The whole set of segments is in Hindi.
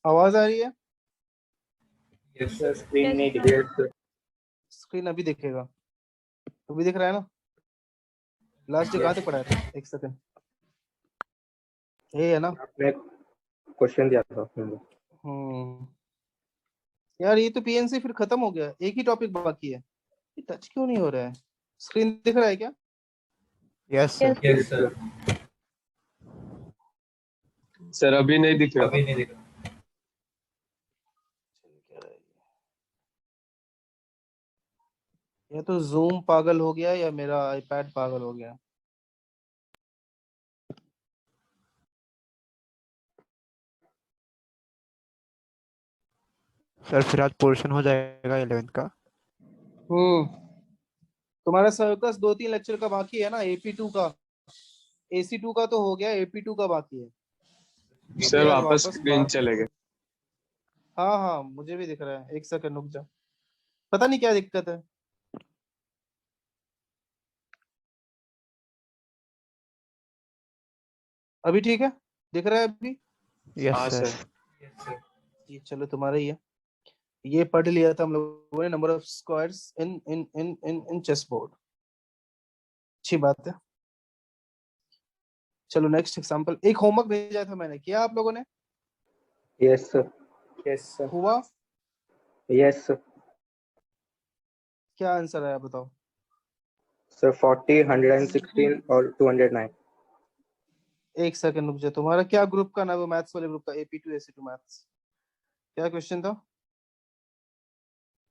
आवाज आ रही है? यस सर, स्क्रीन नहीं दिख Yes, रही। स्क्रीन अभी दिखेगा, अभी दिख रहा है ना? लास्ट डे कहाँ तक पढ़ाया था? एक सेकंड, ये है ना? आपने क्वेश्चन दिया था। यार ये तो पीएनसी फिर खत्म हो गया, एक ही टॉपिक बाकी है। ये टच क्यों नहीं हो रहा है? स्क्रीन दिख रहा है क्या? Yes sir. yes. Yes sir. Sir अभी नहीं दिख रहा। अभी नहीं दिख रहा। या तो जूम पागल हो गया या मेरा आईपैड पागल हो गया। सर फिर आज पोर्शन हो जाएगा 11th का। तुम्हारा सर्कस 2-3 लेक्चर का बाकी है ना? एपी2 का, एसी2 का तो हो गया, एपी2 का बाकी है। सर यार वापस स्क्रीन चले गए। हाँ हाँ मुझे भी दिख रहा है, एक सेकंड रुक जा, पता नहीं क्या दिक्कत है। अभी ठीक है, दिख रहा है अभी? यस हाँ सर। सर। ये चलो तुम्हारा ही है। ये पढ़ लिया था हम लोगों ने, number of squares in in in in in chess board. अच्छी बात है। चलो नेक्स्ट एग्जांपल। एक होमवर्क भेजा था मैंने, किया आप लोगों ने? Yes sir. Yes sir. हुआ? Yes sir. क्या आंसर आया बताओ? सर 40, 116 और 209। एक सेकंड रुक जाओ, तुम्हारा क्या ग्रुप का नाम है? मैथ्स वाले ग्रुप का, AP2 AC2 मैथ्स। क्या क्वेश्चन था?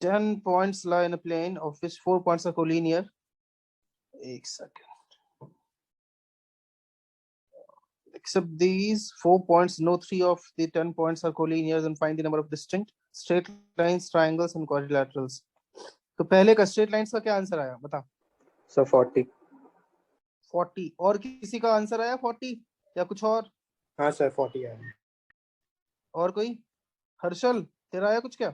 10 points lie in a plane of which 4 points are collinear. एक second. Except these 4 points, no 3 of the 10 points are collinear, and find the number of distinct straight lines, triangles and quadrilaterals. तो पहले का स्ट्रेट लाइंस का क्या आंसर आया बता? सर 40। 40। और किसी का आंसर आया 40 या कुछ और? हाँ सर 40 है। और कोई? हर्षल तेरा आया कुछ क्या?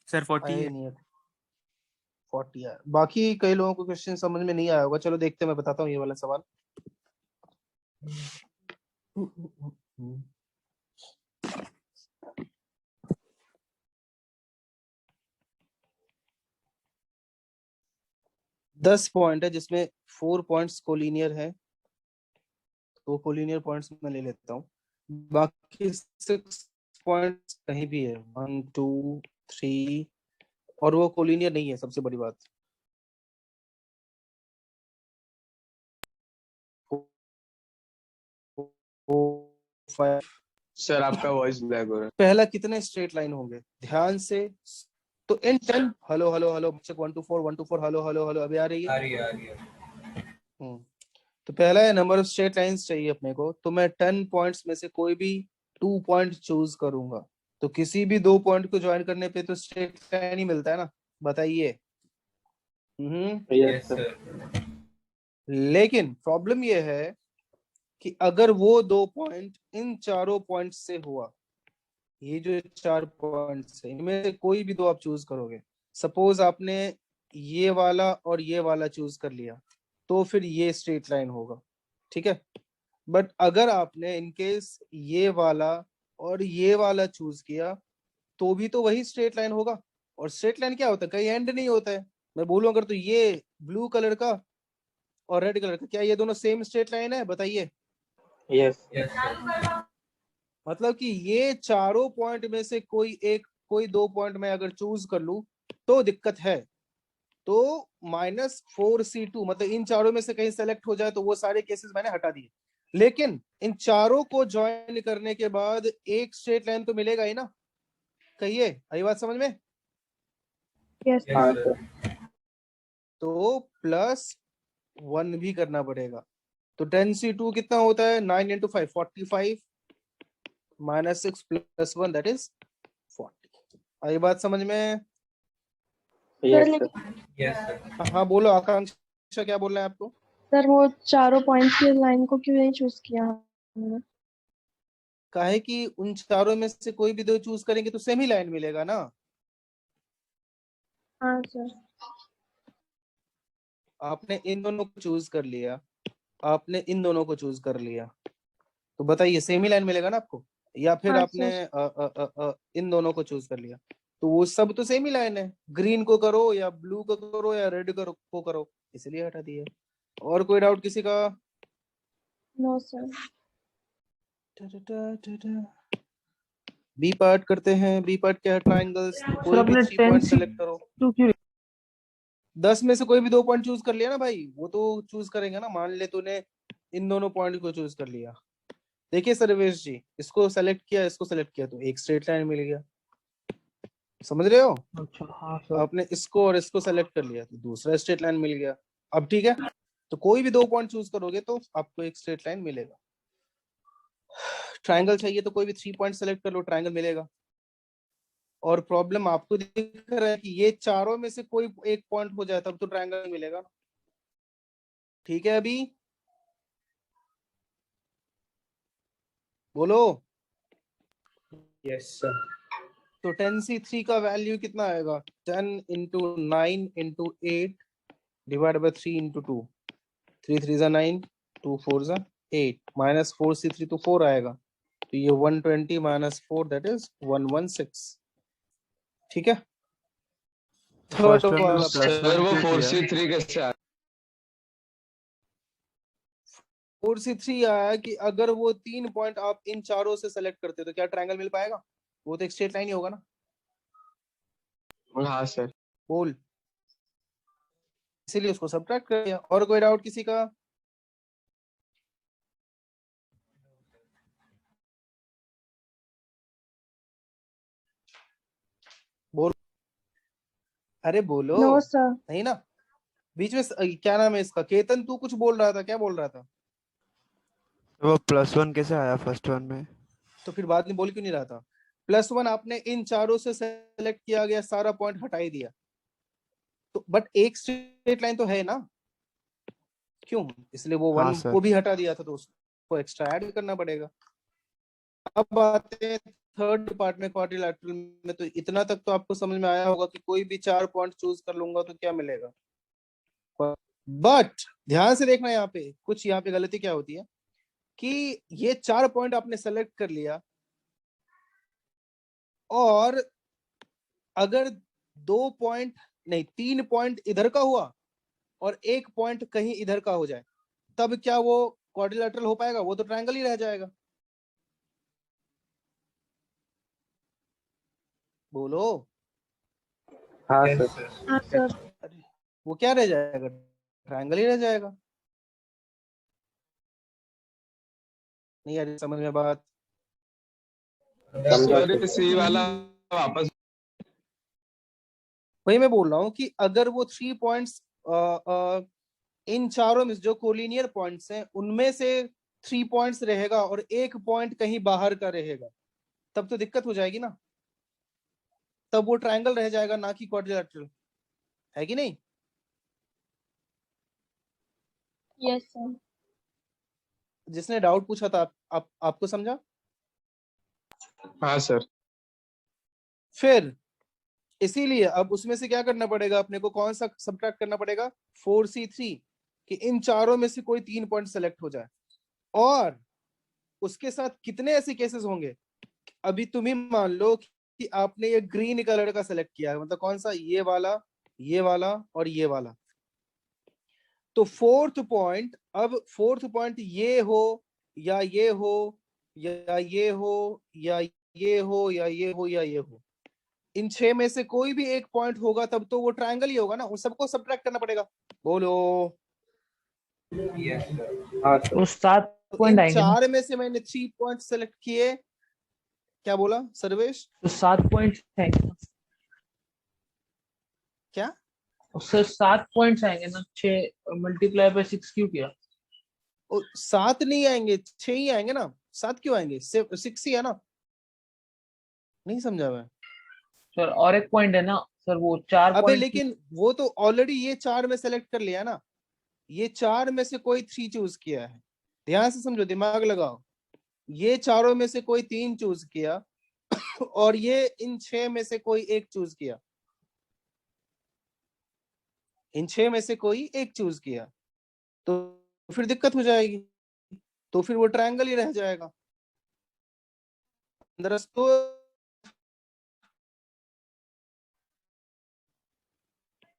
सर 40 आया है। नहीं है। 40 है। बाकी कई लोगों को क्वेश्चन समझ में नहीं आया होगा। चलो देखते हैं, मैं बताता हूँ ये वाला सवाल। 10 पॉइंट है जिसमें 4 पॉइंट्स कोलिनियर है, तो कोलिनियर पॉइंट्स मैं ले लेता हूँ। बाकी 6 पॉइंट्स कहीं भी है, 1 2 3, और वो कोलिनियर नहीं है, सबसे बड़ी बात। सर आपका वॉइस ब्लैक हो रहा है। पहला कितने स्ट्रेट लाइन होंगे ध्यान से? तो इन 10, hello hello hello 1 2 4 1 2 4, hello hello hello, अभी आ रही है? आ रही है। तो पहला है नंबर ऑफ स्ट्रेट लाइंस चाहिए अपने को, तो मैं 10 पॉइंट्स में से कोई भी 2 पॉइंट चूज करूंगा। तो किसी भी 2 पॉइंट को ज्वाइन करने पे तो स्ट्रेट लाइन ही मिलता है ना, बताइए। Yes sir. लेकिन प्रॉब्लम ये है कि अगर वो 2 पॉइंट इन चारों पॉइंट से हुआ, ये जो 4 पॉइंट्स है इनमें से कोई भी 2 आप चूज करोगे, सपोज आपने ये वाला और ये वाला चूज कर लिया, तो फिर ये स्ट्रेट लाइन होगा, ठीक है। बट अगर आपने इनकेस ये वाला और ये वाला चूज किया, तो भी तो वही स्ट्रेट लाइन होगा। और स्ट्रेट लाइन क्या होता है, कहीं एंड नहीं होता है। मैं बोलूं अगर तो ये ब्लू कलर का और रेड कलर का, क्या ये दोनों सेम स्ट्रेट लाइन है? बताइए। यस। मतलब कि ये चारों पॉइंट में से कोई एक, कोई 2 पॉइंट में अगर चूज कर लूं तो दिक्कत है। तो -4C2 मतलब इन चारों में से कहीं सेलेक्ट हो जाए तो वो सारे केसेस मैंने हटा दिए। लेकिन इन चारों को ज्वाइन करने के बाद एक स्ट्रेट लाइन तो मिलेगा ही ना, कहिए। आई बात समझ में? Yes. हाँ सर। तो +1 भी करना पड़ेगा। तो 10C2 कितना होता है? 9 × 5 45 -6 + 1 दैट इज 40। आई बात समझ में? Yes sir sir. Yes sir. हाँ बोलो आकांक्षा, क्या बोलना है आपको? सर वो चारों पॉइंट की लाइन को क्यों नहीं चूज किया हमने? काहे कि उन चारों में से कोई भी 2 चूज करेंगे तो सेम ही लाइन मिलेगा ना। हाँ सर। आपने इन दोनों को चूज कर लिया, आपने इन दोनों को चूज कर लिया, तो बताइए सेम ही लाइन मिलेगा ना आपको, या फिर हाँ, आपने इन दोनों को चूज कर लिया, तो वो सब तो सेम ही लाइन है, ग्रीन को करो या ब्लू को करो या रेड को करो, इसलिए हटा दिया। और कोई डाउट किसी का? No sir. बी पार्ट करते हैं। बी पार्ट क्या है? ट्राइंगल्स। तो कोई भी अपने 3 पॉइंट 10 सेलेक्ट करो। तो क्यों 10 में से कोई भी 2 पॉइंट चूज कर लिया ना भाई, वो तो चूज करेंगे ना। मान ले तूने इन दोनों पॉइंट को चूज कर लिया, देखिए सर्वेश जी, इसको सेलेक्ट किया, इसको सेलेक्ट किया, तो एक स्ट्रेट लाइन मिल गया, समझ रहे हो? अच्छा हाँ सर। आपने इसको और इसको सेलेक्ट कर लिया तो दूसरा स्ट्रेट लाइन मिल गया। अब ठीक है, तो कोई भी 2 पॉइंट चूज करोगे तो आपको एक स्ट्रेट लाइन मिलेगा। ट्राइंगल चाहिए तो कोई भी 3 पॉइंट सेलेक्ट कर लो, ट्राइंगल मिलेगा। और प्रॉब्लम आपको दिख रहा है कि ये चारों में से कोई एक पॉइंट हो जाए तब तो ट्राइंगल मिलेगा। ठीक है, अभी बोलो। Yes, sir. तो 10C3 का वैल्यू कितना आएगा? 10 into 9 into 8 divide by 3 into 2। 3 3 9, 2 4 8, minus 4C3 तो 4 आएगा, तो ये 120 माइनस 4 दैट इज 116। ठीक है, थर्ड फर्स्ट वन में वाला प्लस सर वो वन क्यों किया? 4C3 कैसे आ 4C3 आया कि अगर वो 3 पॉइंट आप इन चारों से सेलेक्ट करते तो क्या ट्रायंगल मिल पाएगा? वो तो एक स्ट्रेट लाइन ही होगा ना। हाँ सर। बोल, इसीलिए उसको सब्ट्रैक्ट कर दिया। और कोई डाउट किसी का? बोल, अरे बोलो। No sir. नहीं ना, बीच में क्या नाम है इसका? केतन, तू कुछ बोल रहा था, क्या बोल रहा था? वो प्लस वन कैसे आया फर्स्ट वन में? तो फिर बाद में बोल क्यों नहीं रहा था? +1 आपने इन चारों से सेलेक्ट किया गया, सारा पॉइंट हटा ही दिया, तो बट एक स्ट्रेट लाइन तो है ना, क्यों? इसलिए वो हाँ 1 सर। को भी हटा दिया था, तो उसको एक्स्ट्रा ऐड करना पड़ेगा। अब आते हैं थर्ड पार्ट में, क्वाड्रिलैटरल में। तो इतना तक तो आपको समझ में आया होगा कि कोई भी 4 पॉइंट चूज कर लूंगा तो क्या मिलेगा। बट ध्यान से देखना, यहाँ पे कुछ, यहाँ पे गलती क्या होती है कि ये 4 पॉइंट आपने सेलेक्ट कर लिया, और अगर 2 पॉइंट नहीं 3 पॉइंट इधर का हुआ और 1 पॉइंट कहीं इधर का हो जाए, तब क्या वो क्वाड्रिलैटरल हो पाएगा? वो तो ट्रायंगल ही रह जाएगा। बोलो। हाँ Yes, सर। sir. हाँ सर। अरे वो क्या रह जाएगा? ट्रायंगल ही रह जाएगा। नहीं यार, समझ में बात? समझा सर सर। सी वाला वापस वही मैं बोल रहा हूँ कि अगर वो 3 पॉइंट्स इन चारों में जो कोलिनियर पॉइंट्स हैं उनमें से 3 पॉइंट्स रहेगा और 1 पॉइंट कहीं बाहर का रहेगा, तब तो दिक्कत हो जाएगी ना। तब वो ट्रायंगल रह जाएगा, ना कि क्वाड्रिलैटरल, है कि नहीं? Yes sir. जिसने डाउट पूछा था आपको समझा? हाँ सर। फिर इसीलिए अब उसमें से क्या करना पड़ेगा अपने को? कौन सा सब्ट्रैक्ट करना पड़ेगा? 4C3, कि इन चारों में से कोई 3 पॉइंट सेलेक्ट हो जाए। और उसके साथ कितने ऐसे केसेस होंगे? अभी तुम ही मान लो कि आपने ये ग्रीन कलर का सेलेक्ट किया है, मतलब कौन सा? ये वाला और ये वाला। तो फोर्थ पॉइंट, अब फोर्थ पॉइंट ये हो या ये हो या ये हो या ये हो या ये हो या ये हो, इन 6 में से कोई भी एक पॉइंट होगा तब तो वो ट्रायंगल ही होगा ना। उन सबको सब्ट्रैक्ट करना पड़ेगा। बोलो। Yes, sir. हाँ सर। तो 7 तो पॉइंट इन आएंगे ना? 4 में से मैंने 3 पॉइंट सेलेक्ट किए। क्या बोला सर्वेश? तो 7 पॉइंट आएंगे ना? क्या? सर 7 पॉइंट्स आएंगे ना? 6 मल्टीप्लाई बाय 6 क्यों किया? 7 नहीं आएंगे, 6 ही आएंगे ना। 7 क्यों आएंगे? 6 ही है ना। नहीं समझा मैं। सर और एक पॉइंट है ना सर, वो 4 अबे पॉइंट। लेकिन वो तो ऑलरेडी ये 4 में सेलेक्ट कर लिया ना। ये 4 में से कोई 3 चूज किया है। ध्यान से समझो, दिमाग लगाओ। ये चारों में से कोई 3 चूज किया और ये इन 6 में से कोई एक चूज किया। इन 6 में से कोई एक चूज किया, तो फिर दिक्कत हो जाएगी। तो फिर वो ट्रायंगल ही रह जाएगा। अंदर तो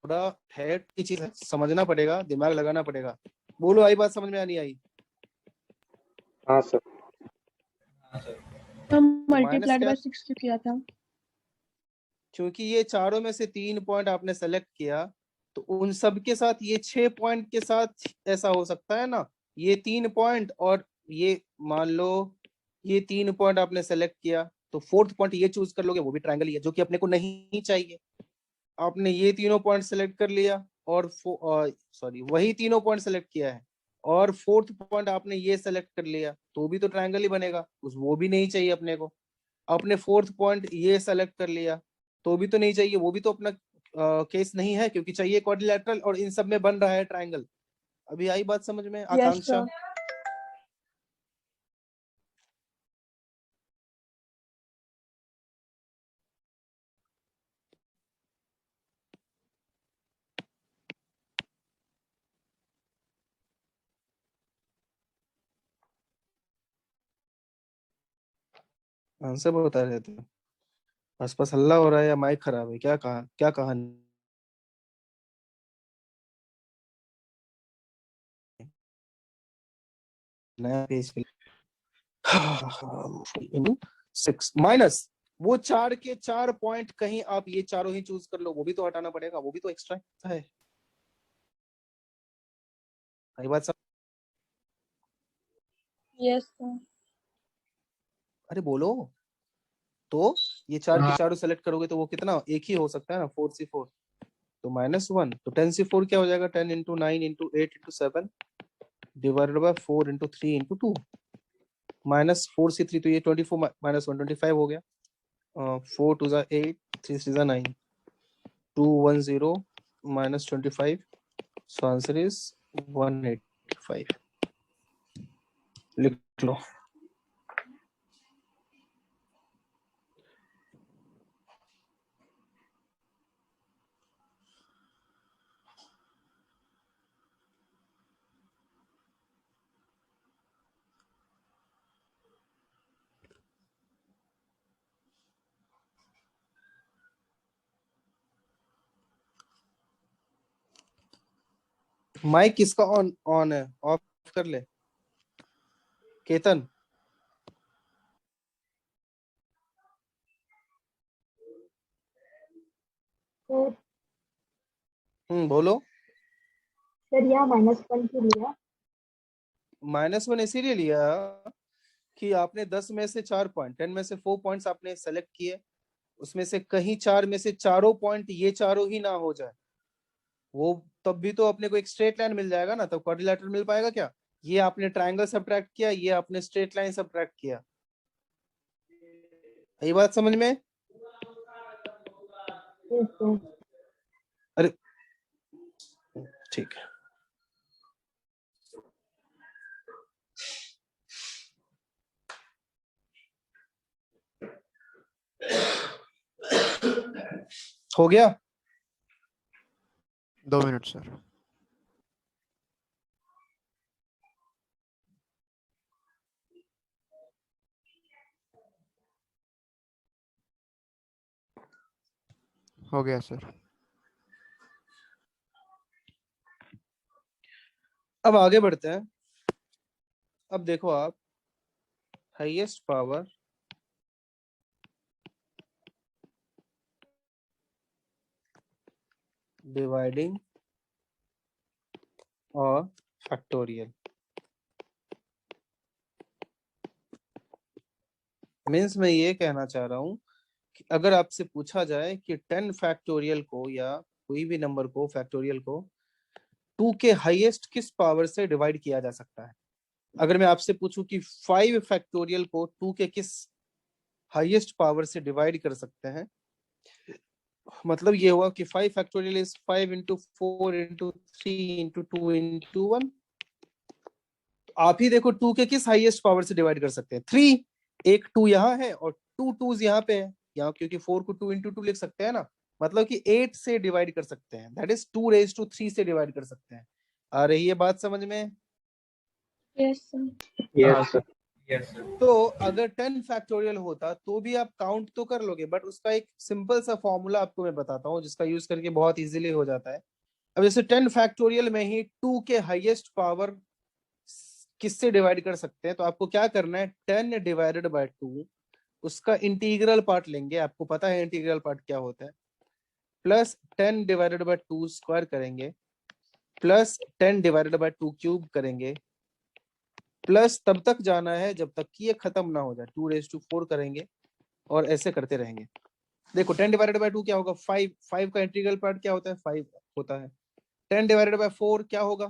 थोड़ा हेड की चीज है, समझना पड़ेगा, दिमाग लगाना पड़ेगा। बोलो, आई बात समझ में नहीं आई? हाँ सर। हम माइनस मल्टीप्लाइड क्या? बाय 6 क्यों किया था? क्योंकि ये चारों में से 3 पॉइंट आपने सेलेक्ट किया, तो उन सब के साथ ये 6 पॉइंट के साथ ऐसा हो सकता है ना, ये 3 पॉइंट और ये मान लो ये 3 पॉइंट आपने सेलेक्ट किया, तो फोर्थ पॉइंट ये चूज कर लोगे, वो भी ट्रायंगल ही है, जो कि अपने को नहीं चाहिए। आपने ये तीनों पॉइंट सेलेक्ट कर लिया और सॉरी वही तीनों पॉइंट सेलेक्ट किया है, और फोर्थ पॉइंट आपने ये सेलेक्ट कर लिया, तो भी तो ट्रायंगल ही बनेगा, उस वो भी नहीं चाहिए अपने को। आपने फोर्थ पॉइंट ये सेलेक्ट कर लिया, तो भी तो नहीं चाहिए, वो भी तो अपना केस नहीं है, क्योंकि चाहिए क्वाड्रिलैटरल, और इन सब में बन रहा है ट्रायंगल। अभी आई बात समझ में यस आकांक्षा? सर। आंसर बता रहे थे। आसपास हल्ला हो रहा है या माइक खराब है? क्या कहा, क्या कहा? नया पेज इंटू 6 माइनस वो 4 के 4 पॉइंट, कहीं आप ये चारों ही चूज कर लो, वो भी तो हटाना पड़ेगा, वो भी तो एक्स्ट्रा है। आई बात सब? Yes sir. अरे बोलो। तो ये 4 के हाँ। चारों सेलेक्ट करोगे तो वो कितना, एक ही हो सकता है ना, 4C4, तो -1, तो 10C4 क्या हो जाएगा, 10 into 9 into 8 into 7 divided by 4 into 3 into 2, -4C3, तो ये 24 -1 25 हो गया। 4 2 जा 8, 3 3 जा 9, 210 -25, so answer is 185। लिख लो। माइक किसका ऑन ऑन है? ऑफ कर ले केतन। सर बोलो। सर यहाँ -1 क्यों लिया? -1 इसीलिए लिया कि आपने 10 में से 4 पॉइंट, 10 में से 4 पॉइंट्स आपने सेलेक्ट किए, उसमें से कहीं 4 में से चारों पॉइंट ये चारों ही ना हो जाए, वो तब भी तो अपने को एक स्ट्रेट लाइन मिल जाएगा ना, तब क्वाड्रिलैटरल मिल पाएगा क्या? ये आपने ट्रायंगल सब्ट्रैक्ट किया, ये आपने स्ट्रेट लाइन सब्ट्रैक्ट किया। यही बात समझ में? Yes sir. अरे ठीक है। हो गया? 2 मिनट सर। हो गया सर। अब आगे बढ़ते हैं। अब देखो आप, हाईएस्ट पावर डिवाइडिंग और फैक्टोरियल, मीन्स मैं ये कहना चाह रहा हूं कि अगर आपसे पूछा जाए कि 10 फैक्टोरियल को या कोई भी नंबर को फैक्टोरियल को 2 के हाईएस्ट किस पावर से डिवाइड किया जा सकता है, अगर मैं आपसे पूछूं कि 5 फैक्टोरियल को 2 के किस हाईएस्ट पावर से डिवाइड कर सकते हैं, मतलब ये हुआ कि 5 factorial is 5 into 4 into 3 into 2 into 1। आप ही देखो 2 के किस हाईएस्ट पावर से डिवाइड कर सकते हैं, 3, एक 2 यहाँ है और 2 2s यहाँ पे है, यहाँ क्योंकि 4 को 2 इंटू 2 लिख सकते हैं ना, मतलब कि 8 से डिवाइड कर सकते हैं, दैट इज 2 रेज टू 3 से डिवाइड कर सकते हैं। आ रही है बात समझ में? Yes, sir. Yes sir. तो अगर 10 फैक्टोरियल होता तो भी आप काउंट तो कर लोगे, बट उसका एक सिंपल सा फॉर्मूला आपको मैं बताता हूँ जिसका यूज करके बहुत इजीली हो जाता है। अब जैसे 10 फैक्टोरियल में ही 2 के हाईएस्ट पावर किससे डिवाइड कर सकते हैं, तो आपको क्या करना है, 10 डिवाइडेड बाय 2 उसका इंटीग्रल पार्ट लेंगे, आपको पता है इंटीग्रल पार्ट क्या होता है, प्लस 10 डिवाइडेड बाय 2 स्क्वायर करेंगे, प्लस 10 डिवाइडेड बाय 2 क्यूब करेंगे, प्लस तब तक जाना है जब तक कि ये खत्म ना हो जाए, 2⁴ करेंगे और ऐसे करते रहेंगे। देखो 10 डिवाइडेड बाय 2 क्या होगा, 5 का इंटीग्रल पार्ट क्या होता है, 5 होता है। 10 डिवाइडेड बाय 4 क्या होगा,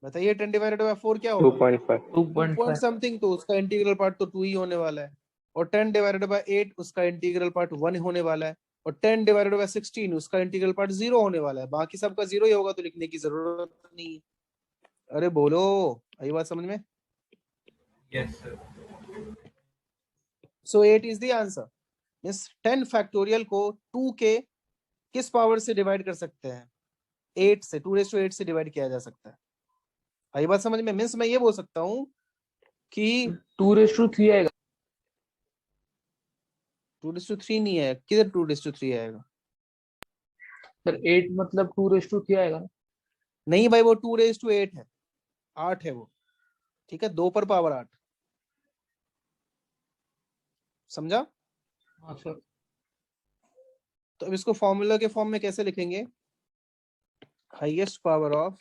बताइए, 10 डिवाइडेड बाय 4 क्या होगा, 2.5। 2 2.5 पॉइंट समथिंग, तो उसका इंटीग्रल पार्ट तो 2 ही होने वाला है। और 10 डिवाइडेड बाय 8 उसका इंटीग्रल पार्ट 1 होने वाला है। और 10 डिवाइडेड बाय 16 उसका इंटीग्रल पार्ट 0 होने वाला है। बाकी सबका 0 ही होगा, तो लिखने की जरूरत नहीं है। अरे बोलो, आई बात समझ में? सो 8 इज द आंसर। इस 10 फैक्टोरियल को 2 के किस पावर से डिवाइड कर सकते हैं, 8 से, 2⁸ से डिवाइड किया जा सकता है। आई बात समझ में? मीन्स मैं ये बोल सकता हूँ कि 2:3 आएगा 2:3 नहीं है, किधर 2:3 आएगा? सर। 8 मतलब 2:3 आएगा ना। नहीं भाई, वो 2⁸ है, 8 है वो, ठीक है, 2 पर पावर 8, समझा? हाँ सर। तो अब इसको फॉर्मूला के फॉर्म में कैसे लिखेंगे, हाईएस्ट पावर ऑफ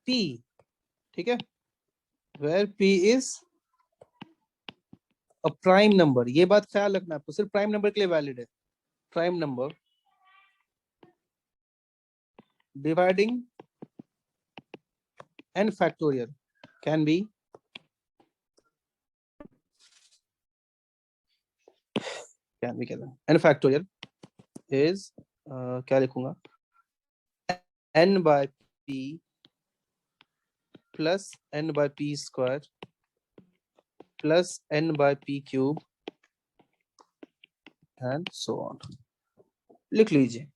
P, ठीक है, where P is a prime number. ये बात ख्याल रखना आपको, सिर्फ प्राइम नंबर के लिए वैलिड है। Prime number dividing n factorial can be n factorial is क्या लिखूंगा, n by p plus n by p square plus n by p cube and so on। लिख लीजिए।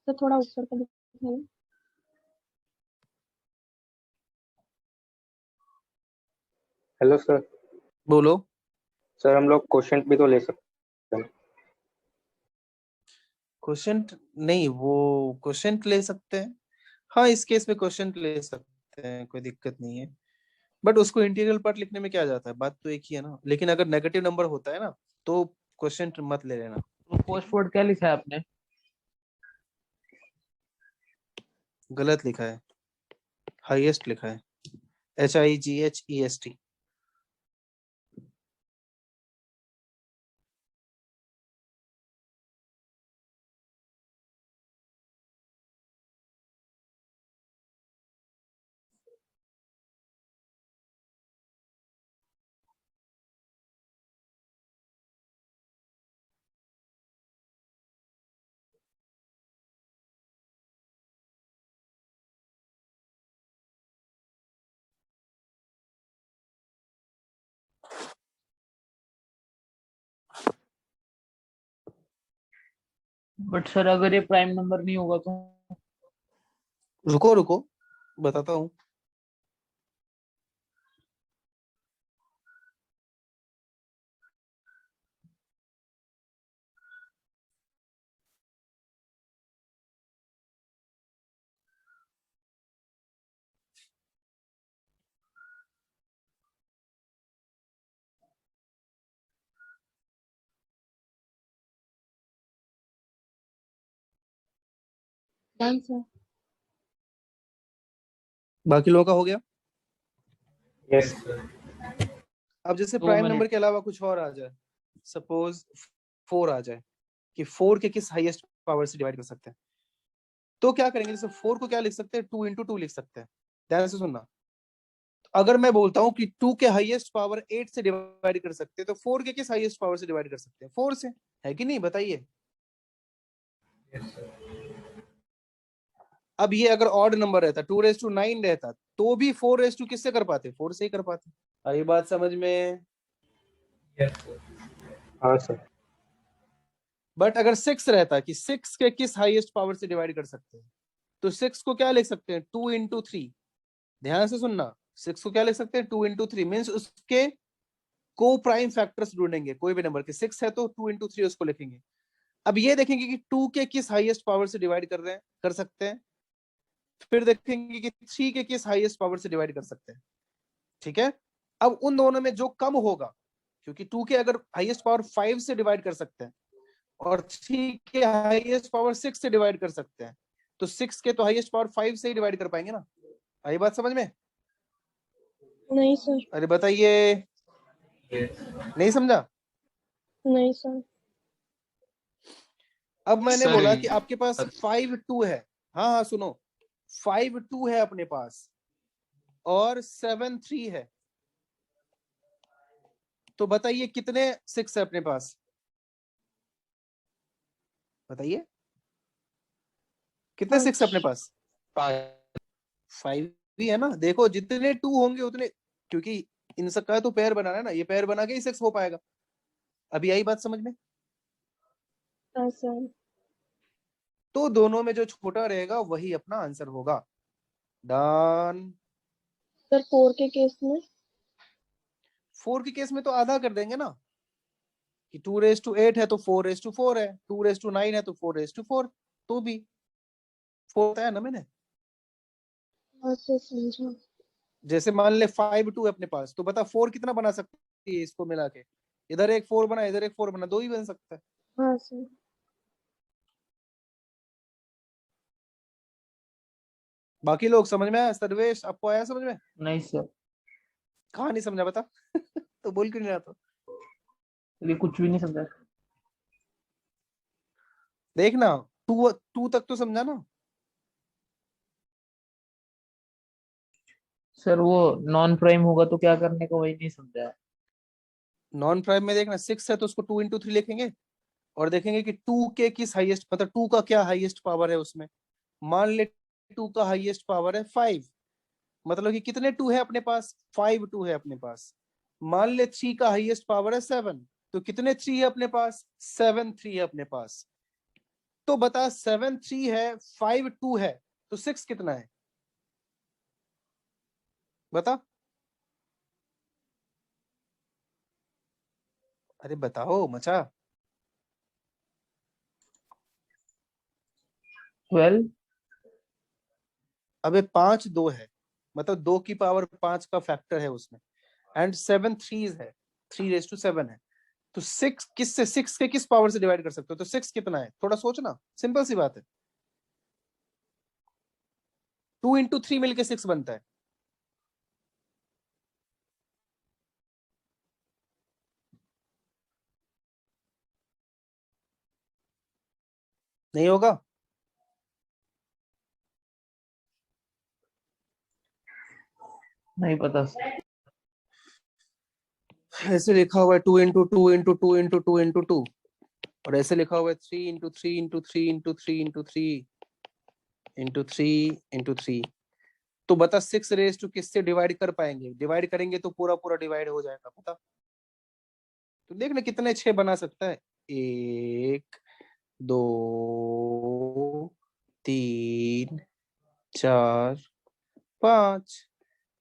तो थोड़ा ऊपर का दिखाइए। Hello sir. बोलो। सर हम लोग क्वेश्चन भी तो ले सकते हैं। क्वेश्चन नहीं, वो क्वेश्चन ले सकते हैं, हाँ इस केस में क्वेश्चन ले सकते हैं, कोई दिक्कत नहीं है, बट उसको इंटीग्रल पार्ट लिखने में क्या जाता है, बात तो एक ही है ना। लेकिन अगर नेगेटिव नंबर होता है ना तो क्वेश्चन मत ले लेना। तो फर्स्ट वर्ड क्या लिखा है आपने? गलत लिखा है, हाईएस्ट लिखा है, HIGHEST। बट सर अगर ये प्राइम नंबर नहीं होगा तो? रुको रुको बताता हूँ। Done sir. बाकी लोगों का हो गया। यस। अब जैसे 2 प्राइम मिनट। नंबर के अलावा कुछ और आ जाए, सपोज 4 आ जाए, कि 4 के किस हाईएस्ट पावर से डिवाइड कर सकते हैं, तो क्या करेंगे, जैसे 4 को क्या लिख सकते हैं, 2 × 2 लिख सकते हैं। ध्यान से सुनना, अगर मैं बोलता हूँ कि 2 के हाईएस्ट पावर 8 से डिवाइड कर सकते हैं, तो 4 के किस हाईएस्ट पावर से डिवाइड कर सकते हैं, 4 से, है कि नहीं, बताइए। अब ये अगर ऑड नंबर रहता, 2⁹ रहता, तो भी 4⁹ किससे कर पाते, 4 से ही कर पाते। आई बात समझ में? हाँ सर। बट अगर 6 रहता कि 6 के किस हाईएस्ट पावर से डिवाइड कर सकते हैं, तो 6 को क्या लिख सकते हैं, 2 into 3। ध्यान से सुनना, 6 को क्या लिख सकते हैं, 2 into 3 मीन्स उसके को प्राइम फैक्टर्स ढूंढेंगे कोई भी नंबर के। 6 है तो 2 into 3 उसको लिखेंगे। अब ये देखेंगे कि 2 के किस हाईएस्ट पावर से डिवाइड कर रहे हैं, कर सकते हैं। फिर देखेंगे कि 3 के किस हाईएस्ट पावर से डिवाइड कर सकते हैं। ठीक है, अब उन दोनों में जो कम होगा, क्योंकि 2 के अगर हाईएस्ट पावर 5 से डिवाइड कर सकते हैं और 3 के हाईएस्ट पावर 6 से डिवाइड कर सकते हैं, तो 6 के तो हाईएस्ट पावर 5 से ही डिवाइड कर पाएंगे ना। आई बात समझ में? नहीं सर। अरे बताइए, नहीं समझा? नहीं सर। अब मैंने सर, बोला कि आपके पास 5 2 है। हाँ हाँ सुनो, 5 2 है अपने पास और 7 3 है, तो बताइए कितने 6 है अपने पास, बताइए कितने 6 है अपने पास? 5 ही है ना। देखो जितने 2 होंगे उतने, क्योंकि इन सबका तो पेयर बनाना है ना, ये पेयर बना के ही 6 हो पाएगा। अभी आई बात समझ में? हाँ सर। तो दोनों में जो छोटा रहेगा वही अपना आंसर होगा। डन। सर 4 के केस में? 4 के केस में तो आधा कर देंगे ना, कि 2 raised to 8 है तो 4 raised to 4 है, 2 raised to 9 है तो 4 raised to 4, तो भी 4 बताया ना मैंने। हाँ सर समझा। जैसे मान ले 5 2 है अपने पास, तो बता 4 कितना बना सकती है इसको मिला के? इधर एक 4 बना, इधर एक 4 बना, 2 ही बन सकता है। हाँ सर। बाकी लोग समझ में आया? सर्वेश आपको आया समझ में? नहीं सर, कहाँ नहीं समझा बता? तो बोल क्यों नहीं रहा? तो ये कुछ भी नहीं समझा। देखना, 2 तक तो समझा ना? सर वो नॉन प्राइम होगा तो क्या करने का, वही नहीं समझा। नॉन प्राइम में देखना, 6 है तो उसको 2 into 3 लिखेंगे और देखेंगे कि 2 के किस हाईएस्ट, मतलब 2 का क्या हाईएस्ट पावर है उसमें। मान ले 2 का हाईएस्ट पावर है 5, मतलब कि कितने 2 है अपने पास? 5 2 है अपने पास। मान ले 3 का हाईएस्ट पावर है 7, तो कितने 3 है अपने पास? 7 3 है अपने पास। तो बता 7 3 है, 5 2 है, तो 6 कितना है बता? अरे बताओ मचा। 12। अबे 5 2 है, मतलब 2 की पावर 5 का फैक्टर है उसमें, एंड 7 3 है, 3 raised to 7 है। तो 6 किससे, 6 के किस पावर से डिवाइड कर सकते हो? तो 6 कितना है, थोड़ा सोचना, सिंपल सी बात है। 2 into 3 मिलके 6 बनता है। नहीं होगा? नहीं पता सर। ऐसे लिखा हुआ है 2 into 2 into 2 into 2 into 2, और ऐसे लिखा हुआ है 3 into 3 into 3 into 3 into 3 into 3। तो बता 6 raised to किससे डिवाइड कर पाएंगे? डिवाइड करेंगे तो पूरा पूरा डिवाइड हो जाएगा, पता? तो देखना कितने 6 बना सकता है। 1 2 3 4 5,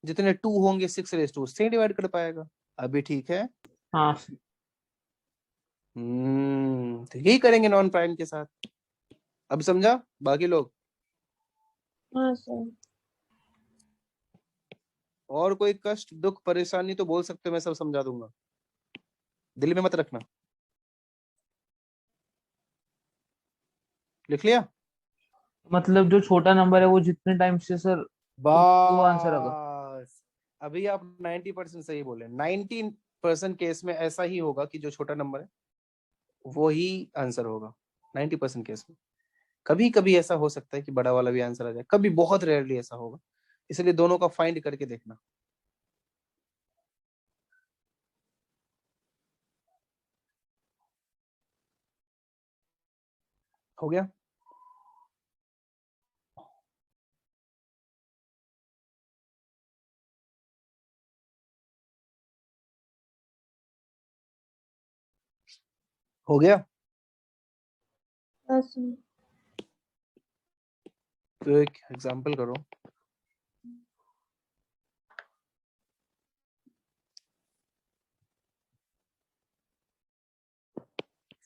जितने 2 होंगे 6 raised to उससे डिवाइड कर पाएगा। अभी ठीक है? हाँ सर। तो यही करेंगे नॉन प्राइम के साथ। अब समझा बाकी लोग? हाँ सर। और कोई कष्ट दुख परेशानी तो बोल सकते हो, मैं सब समझा दूंगा, दिल में मत रखना। लिख लिया? मतलब जो छोटा नंबर है वो जितने टाइम से सर, वो आंसर होगा। बस अभी आप 90% सही बोले। 19% केस में ऐसा ही होगा कि जो छोटा नंबर है वो ही आंसर होगा 90% केस में। कभी कभी ऐसा हो सकता है कि बड़ा वाला भी आंसर आ जाए, कभी बहुत रेयरली ऐसा होगा, इसलिए दोनों का फाइंड करके देखना। हो गया? हो गया? सुन तो एक एग्जांपल करो।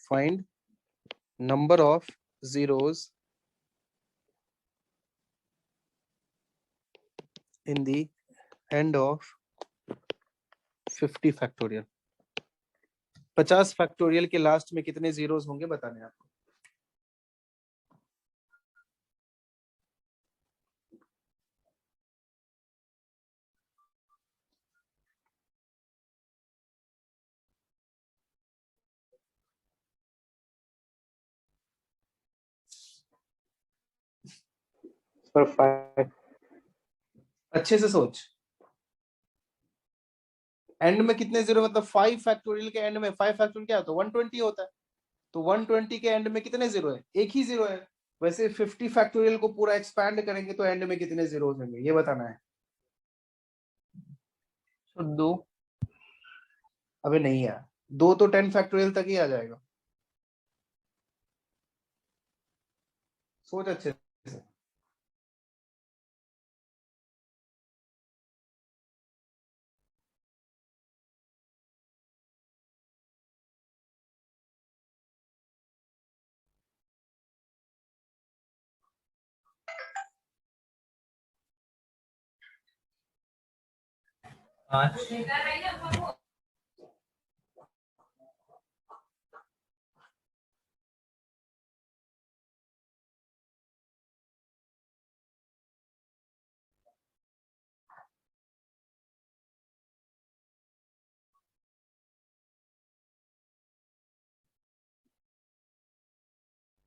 Find number of zeros in the end of 50 factorial. 50 factorial के लास्ट में कितने जीरोस होंगे बताने हैं आपको। सर 5। अच्छे से सोच। एंड में कितने जीरो, मतलब 5 फैक्टोरियल के एंड में 5 फैक्टोरियल क्या होता है 120 होता है, तो 120 के एंड में कितने जीरो है, एक ही जीरो है। वैसे 50 फैक्टोरियल को पूरा एक्सपैंड करेंगे तो एंड में कितने जीरोस होंगे ये बताना है। तो 2। अबे नहीं यार, 2 तो 10 फैक्टोरियल तक ही आ जाएगा। सोच अच्छे से।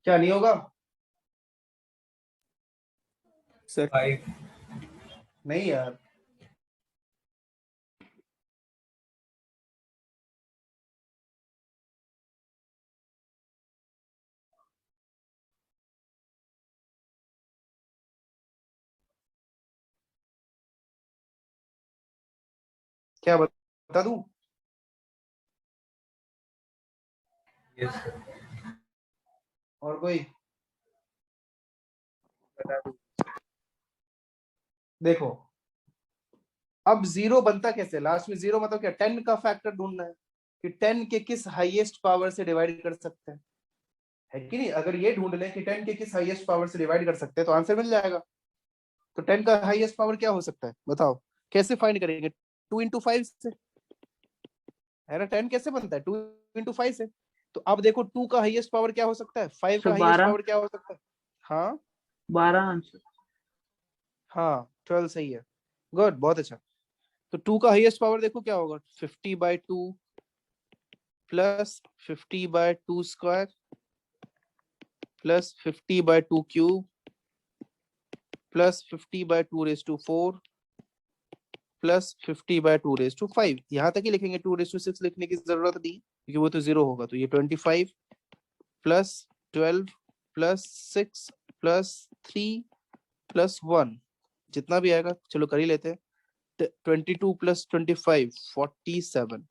क्या नहीं होगा सर 5। नहीं यार, क्या बता दूं। Yes sir. और कोई देखो, अब जीरो बनता कैसे, लास्ट में जीरो मतलब क्या, 10 का फैक्टर ढूंढना है कि 10 के किस हाईएस्ट पावर से डिवाइड कर सकते हैं, है कि नहीं। अगर ये ढूंढ लें कि 10 के किस हाईएस्ट पावर से डिवाइड कर सकते हैं तो आंसर मिल जाएगा। तो 10 का हाईएस्ट पावर क्या हो सकता है बताओ, कैसे फाइंड करेंगे, 2 into 5 से, है ना। 10 कैसे बनता है 2 into 5 से। तो अब देखो 2 का हाईएस्ट पावर क्या हो सकता है, 5 का सर, हाईएस्ट 12। पावर क्या हो सकता है। हाँ 12 आंसर। हाँ 12 सही है, गुड, बहुत अच्छा। तो 2 का हाईएस्ट पावर देखो क्या होगा, 50/2 plus 50/2 square plus 50/2 cube plus 50/2⁴ plus 50/2⁵ यहाँ तक ही लिखेंगे, 2�6 लिखने की जरूरत नहीं क्योंकि वो तो जीरो होगा। तो ये 25 प्लस 12 प्लस 6 प्लस 3 प्लस 1 जितना भी आएगा चलो कर ही लेते हैं। 22 प्लस 25 47,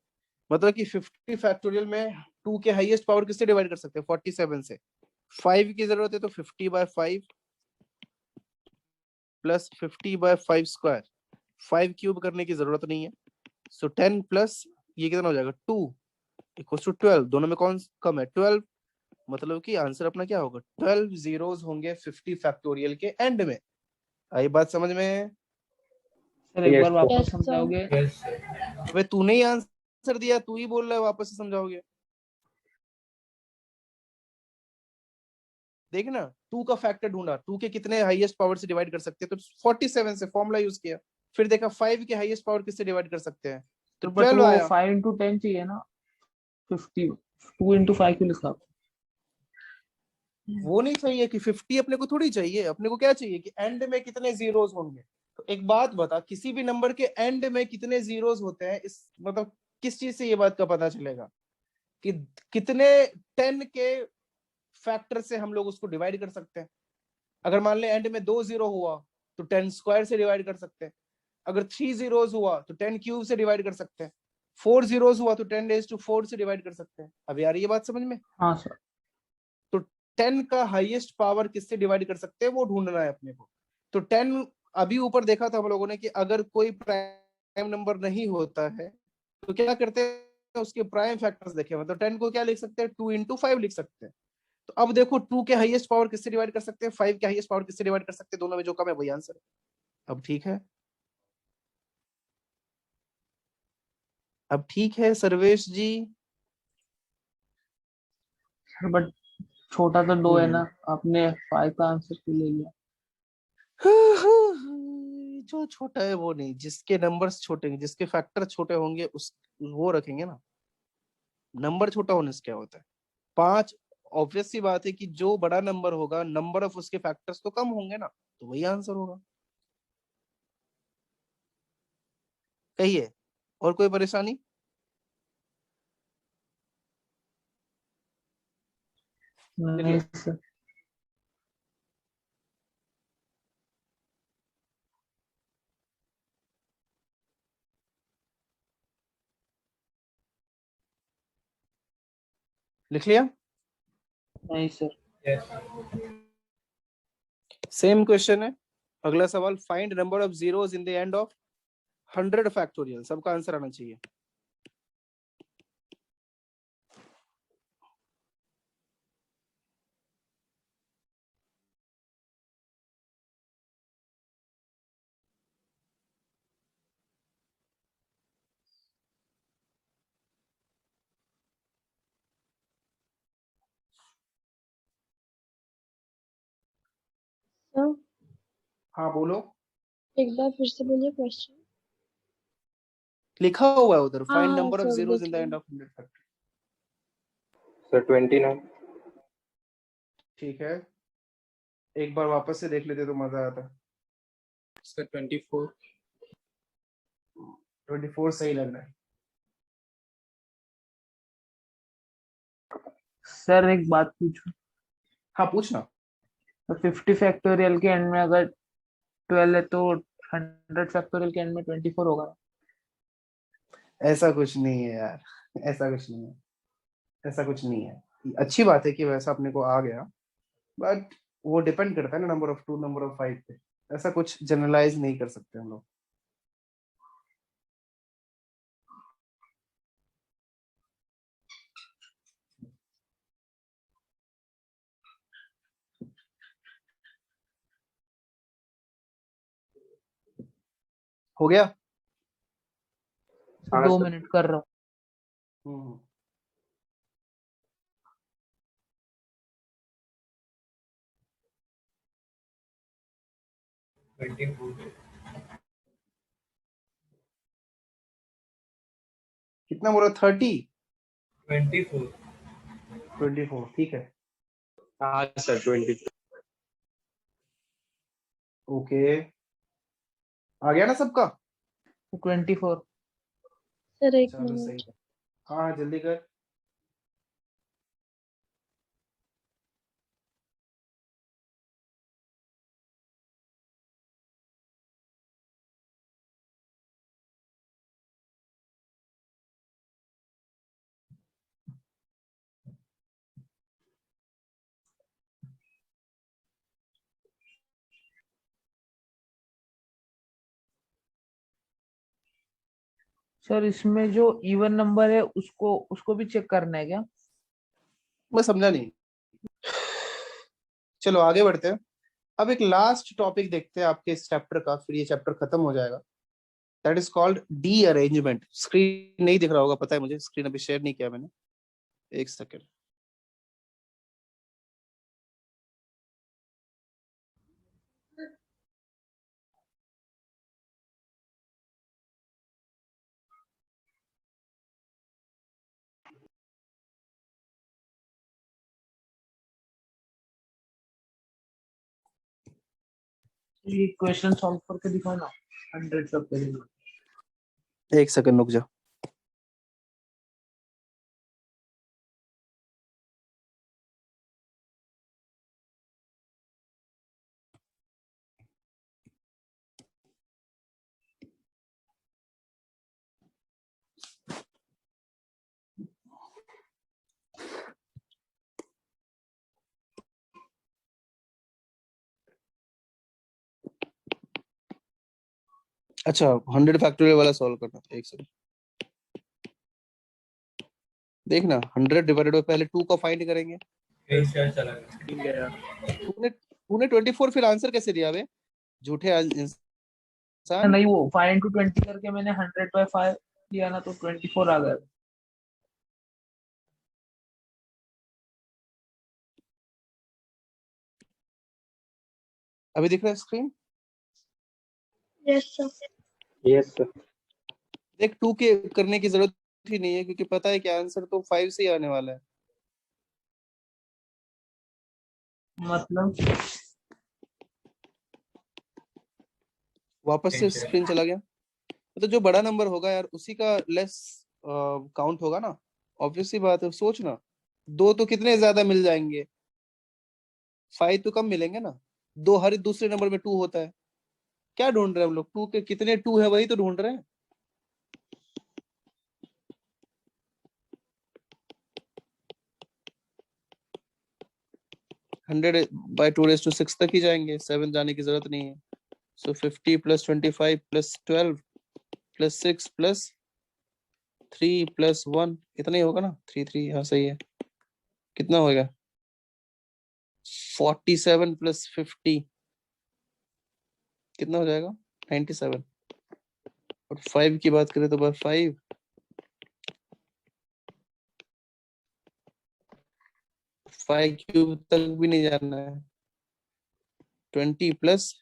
मतलब कि 50 फैक्टोरियल में 2 के हाईएस्ट पावर किससे डिवाइड कर सकते हैं 47 से। 5 की जरूरत है तो 50/5 प्लस 50/5 स्क्वायर, 5 क्यूब करने की जरूरत नहीं है। सो 10 प्लस ये कितना हो जाएगा 2 इक्वल्स टू 12, दोनों में कौन कम है 12, मतलब कि आंसर अपना क्या होगा 12 जीरोस होंगे 50 फैक्टोरियल के एंड में। आई बात समझ में। सर एक Yes, बार sir. वापस Yes, sir. समझाओगे। Yes sir. अबे तूने ही आंसर दिया, तू ही बोल रहा है वापस से समझाओगे। देखना 2 का फैक्टर ढूंढा, 2 के कितने हाईएस्ट पावर से डिवाइड कर सकते हैं तो 47 से फॉर्मूला यूज किया। फिर देखा 5 के हाईएस्ट पावर किससे डिवाइड कर सकते हैं तो बट 12 वो आया। 5 into 10 चाहिए ना। 50 2 into 5 क्यों लिखा। वो नहीं चाहिए कि 50 अपने को थोड़ी चाहिए, अपने को क्या चाहिए कि एंड में कितने जीरोस होंगे। तो एक बात बता, किसी भी नंबर के एंड में कितने जीरोस होते हैं, इस मतलब किस चीज से ये बात का पता चलेगा कि कितने 10 के फैक्टर से हम लोग उसको डिवाइड कर सकते हैं। अगर मान ले एंड में 2 जीरो हुआ तो 10 स्क्वायर से डिवाइड कर सकते हैं। अगर 3 जीरोस हुआ तो 10 क्यूब से डिवाइड कर सकते हैं। 4 जीरोस हुआ तो 10⁻⁴ से डिवाइड कर सकते हैं। अब यार ये बात समझ में। हाँ सर। तो 10 का हाईएस्ट पावर किससे डिवाइड कर सकते हैं वो ढूंढना है अपने को। तो 10 अभी ऊपर देखा था हम लोगों ने कि अगर कोई प्राइम नंबर नहीं होता है तो क्या करते हैं, उसके प्राइम फैक्टर्स देखे, मतलब 10 को क्या लिख सकते हैं, 2 into 5 लिख सकते हैं। तो अब देखो 2 के हाईएस्ट पावर किससे डिवाइड कर सकते हैं, 5 के हाईएस्ट पावर किससे डिवाइड कर सकते हैं, दोनों में जो कम है वही आंसर है। अब ठीक है, अब ठीक है सर्वेश जी। बट छोटा तो 2 है ना, आपने 5 का आंसर क्यों ले लिया? जो छोटा है वो नहीं, जिसके नंबर्स छोटे होंगे, जिसके फैक्टर छोटे होंगे उस वो रखेंगे ना। नंबर छोटा होने से क्या होता है, 5, ऑब्वियस सी बात है कि जो बड़ा नंबर होगा नंबर ऑफ उसके फैक्टर्स तो कम होंगे ना, तो वही आंसर होगा। कहिए, और कोई परेशानी? नहीं सर। लिख लिया? नहीं सर। Yes. सेम क्वेश्चन है। अगला सवाल, find number of zeros in the end of 100 factorial. सबका आंसर आना चाहिए। सर हाँ बोलो। एक बार फिर से बोलिए क्वेश्चन। लिखा हुआ है उधर, फाइंड हाँ number of sir zeros in the देखिए। End of 100 factorial. सर 29। ठीक है, एक बार वापस से देख लेते तो मजा आता। सर 24। 24 सही लग रहा है। सर एक बात पूछूं? हाँ पूछना। तो 50 फैक्टोरियल के एंड में अगर 12 है तो 100 फैक्टोरियल के एंड में 24 होगा? ऐसा कुछ नहीं है यार, ऐसा कुछ नहीं है, ऐसा कुछ नहीं है। अच्छी बात है कि वैसा अपने को आ गया, बट वो डिपेंड करता है ना नंबर ऑफ 2 नंबर ऑफ 5 पे। ऐसा कुछ जनरलाइज नहीं कर सकते हम लोग। हो गया? हाँ 2 सर। मिनट कर रहा हूँ। हम्म। कितना बोला, 30? 24. 24 ठीक है। हाँ सर 20। ओके, आ गया ना सबका? 24। सर एक चलो सही मिनट। है। हाँ हाँ जल्दी कर। सर इसमें जो इवन नंबर है उसको उसको भी चेक करना है क्या? मैं समझा नहीं। चलो आगे बढ़ते हैं। अब एक लास्ट टॉपिक देखते हैं आपके इस चैप्टर का, फिर ये चैप्टर खत्म हो जाएगा। That is called D arrangement. Screen नहीं दिख रहा होगा, पता है मुझे, स्क्रीन अभी शेयर नहीं किया मैंने। एक सेकेंड। ये क्वेश्चन सॉल्व करके दिखाओ ना 100 फैक्टोरियल। एक सेकेंड रुक जा। अच्छा 100 फैक्टोरियल वाला सॉल्व करना, एक सेकंड देखना। 100 डिवाइडेड बाय पहले 2 का फाइंड करेंगे। एक शेयर चला गया। तूने तूने 24 फिर आंसर कैसे दिया बे, झूठे इंसान। नहीं, वो 5 into 20 करके मैंने 100/5 किया ना, तो 24 आ गया। अभी दिख रहा है screen? Yes sir. Yes sir. देख 2 के करने की जरूरत ही नहीं है, क्योंकि पता है कि आंसर तो 5 से ही आने वाला है। मतलब वापस से स्क्रीन चला गया। तो जो बड़ा नंबर होगा यार उसी का लेस काउंट होगा ना, ऑब्वियस सी बात है। सोचना, 2 तो कितने ज्यादा मिल जाएंगे, 5 तो कम मिलेंगे ना। 2 हर दूसरे नंबर में 2 होता है। क्या ढूंढ रहे हैं हम लोग, 2 के कितने 2 है वही तो ढूंढ रहे हैं। हंड्रेड बाई 2⁶ तक ही जाएंगे, 7 जाने की जरूरत नहीं है। सो 50 + 25 + 12 + 6 + 3 + 1 इतना ही होगा ना। 3 3 हाँ सही है। कितना होगा? 47 + 50 कितना हो जाएगा? 97। और 5 की बात करें तो बस 5 क्यूब तक भी नहीं जाना है। 20 +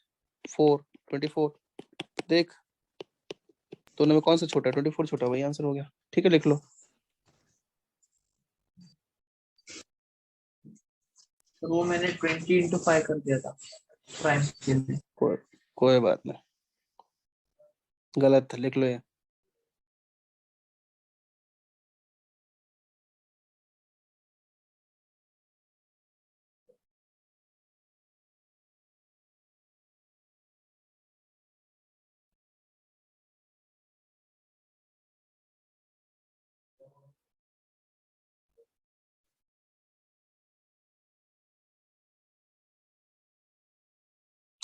4 24। देख दोनों में कौन सा छोटा है? 24 छोटा, वही आंसर हो गया। ठीक है लिख लो। तो वो मैंने 20 into 5 कर दिया था प्राइम स्केल में। कोई बात नहीं, गलत था, लिख लो ये।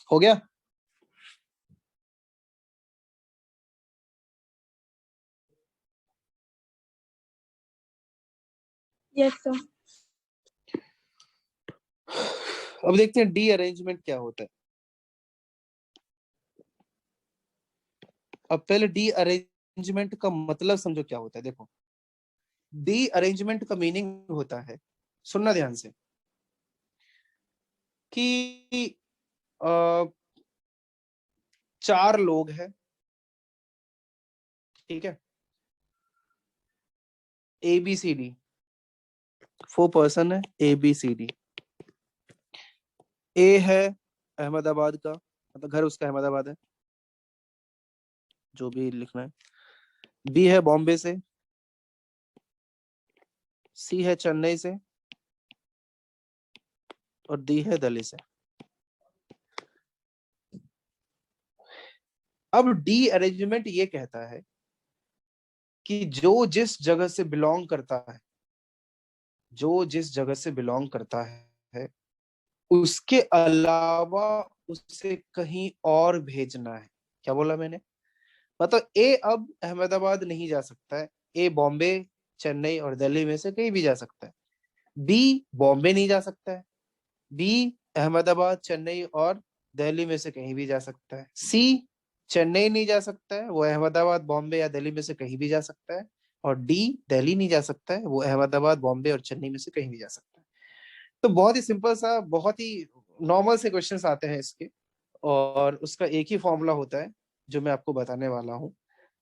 हो गया? Yes sir. अब देखते हैं डी अरेंजमेंट क्या होता है। अब पहले डी अरेंजमेंट का मतलब समझो क्या होता है। देखो डी अरेंजमेंट का मीनिंग होता है, सुनना ध्यान से, कि 4 लोग हैं, ठीक है, ABCD 4 पर्सन है, ABCD। ए है अहमदाबाद का, मतलब घर उसका अहमदाबाद है, जो भी लिखना है। बी है बॉम्बे से, सी है चेन्नई से, और डी है दिल्ली से। अब डी अरेंजमेंट ये कहता है कि जो जिस जगह से बिलोंग करता है, जो जिस जगह से बिलोंग करता है उसके अलावा उसे कहीं और भेजना है। क्या बोला मैंने? मतलब ए अब अहमदाबाद नहीं जा सकता है, ए बॉम्बे, चेन्नई और दिल्ली में से कहीं भी जा सकता है। बी बॉम्बे नहीं जा सकता है, बी अहमदाबाद, चेन्नई और दिल्ली में से कहीं भी जा सकता है। सी चेन्नई नहीं जा सकता है, वो अहमदाबाद, बॉम्बे या दिल्ली में से कहीं भी जा सकता है। और डी दिल्ली नहीं जा सकता है, वो अहमदाबाद, बॉम्बे और चेन्नई में से कहीं भी जा सकता है। तो बहुत ही सिंपल सा, बहुत ही नॉर्मल से क्वेश्चंस आते हैं इसके, और उसका एक ही फॉर्मूला होता है जो मैं आपको बताने वाला हूँ।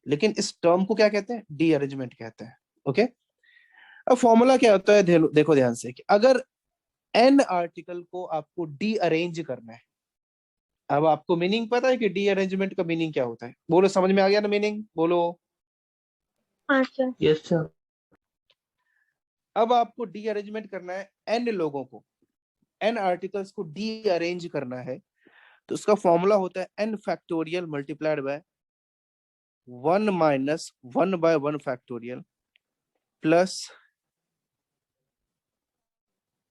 लेकिन इस टर्म को क्या कहते हैं? डी अरेंजमेंट कहते हैं। ओके, अब फॉर्मूला क्या होता है देखो ध्यान से, कि अगर एन आर्टिकल को आपको डी अरेंज करना है। अब आपको मीनिंग पता है कि डी अरेंजमेंट का मीनिंग क्या होता है? बोलो, समझ में आ गया ना मीनिंग? बोलो। हाँ सर। Yes sir. अब आपको डी अरेंजमेंट करना है एन लोगों को, एन आर्टिकल्स को डी अरेंज करना है, तो उसका फॉर्मूला होता है n factorial multiplied by 1 - 1/1 factorial plus,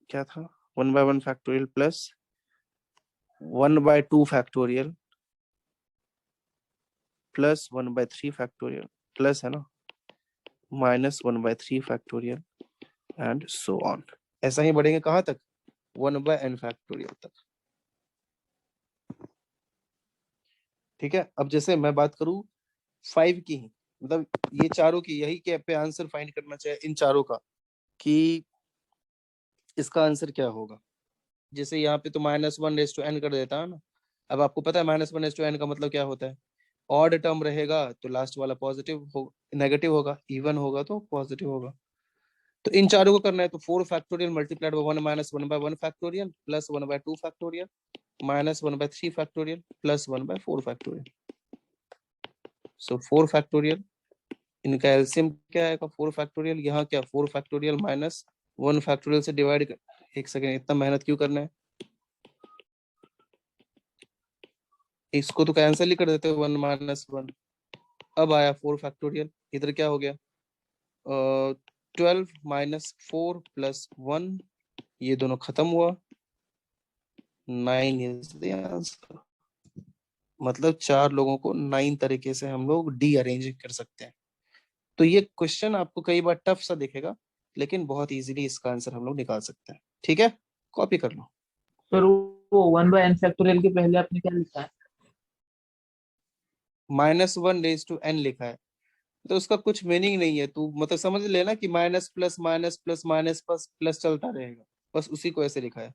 क्या था, 1/1 factorial plus 1/2 factorial plus 1/3 factorial plus है ना -1/3 फैक्टोरियल एंड सो ऑन। ऐसा ही बढ़ेंगे कहाँ तक? 1/n फैक्टोरियल तक। ठीक है, अब जैसे मैं बात करूं 5 की ही, मतलब ये चारों की, यही के पे आंसर फाइंड करना चाहिए इन चारों का कि इसका आंसर क्या होगा। जैसे यहाँ पे तो -1/n कर देता है ना। अब आपको पता है -1/n का मतलब क्या होता है? ऑड टर्म रहेगा तो लास्ट वाला पॉजिटिव हो, नेगेटिव होगा, इवन होगा तो पॉजिटिव होगा। तो इन चारों को करना है तो 4 factorial multiplied by 1 -1/1 factorial plus 1/2 factorial -1/3 factorial plus 1/4 factorial. So 4 factorial, इनका एलसीएम क्या आएगा? 4 फैक्टोरियल। यहाँ क्या 4 फैक्टोरियल -1 फैक्टोरियल से डिवाइड कर, एक सेकेंड इतना मेहनत क्यों करना है? इसको तो कैंसिल ही कर देते हैं 1 -1। अब आया 4 फैक्टोरियल, इधर क्या हो गया 12 -4 + 1, ये दोनों खत्म हुआ, 9 इज द आंसर। मतलब 4 लोगों को 9 तरीके से हम लोग डी अरेंज कर सकते हैं। तो ये क्वेश्चन आपको कई बार टफ सा दिखेगा, लेकिन बहुत इजीली इसका आंसर हम लोग निकाल सकते हैं। ठीक है, कॉपी कर लो। सर वो 1/n फैक्टोरियल के पहले आपने क्या लिखा है? -1/n लिखा है, तो उसका कुछ मीनिंग नहीं है। तू मतलब समझ लेना कि minus plus minus plus minus plus plus चलता रहेगा, बस उसी को ऐसे लिखा है।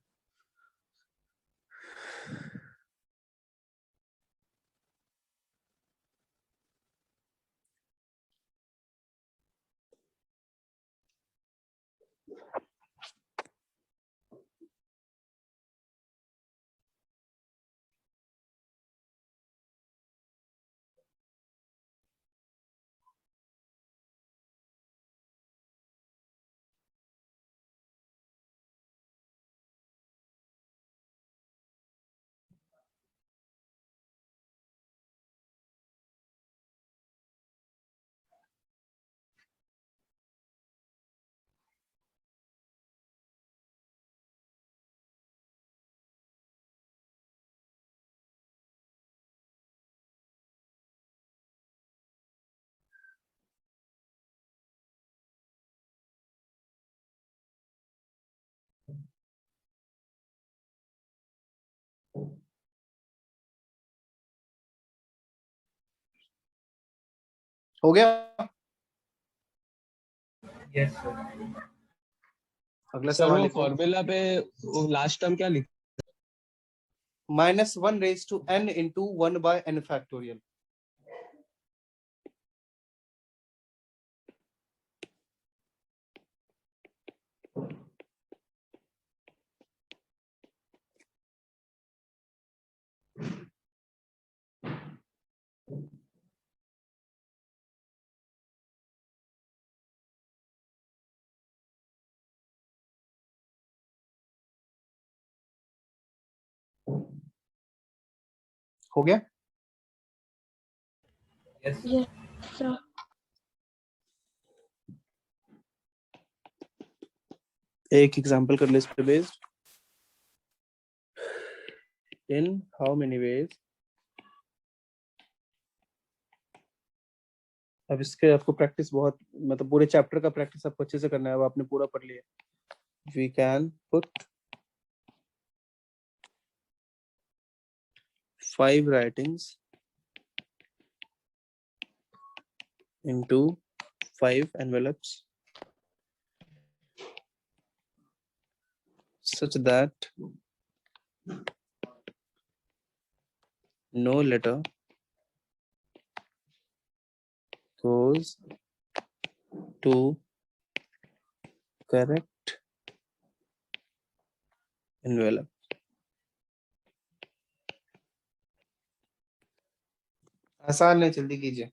हो गया। Yes sir. अगला सर सवाल वो लिखो। फॉर्मूला पे लास्ट टर्म क्या लिख? -1/n × 1/n factorial. हो गया। Yes Yes, sir. एक एग्जांपल कर ले इस पे based. In how many ways, अब इसके आपको प्रैक्टिस बहुत, मतलब पूरे चैप्टर का प्रैक्टिस आपको अच्छे से करना है। अब आपने पूरा पढ़ लिया। We can put 5 writings into 5 envelopes such that no letter goes to correct envelope। आसान है, जल्दी कीजिए।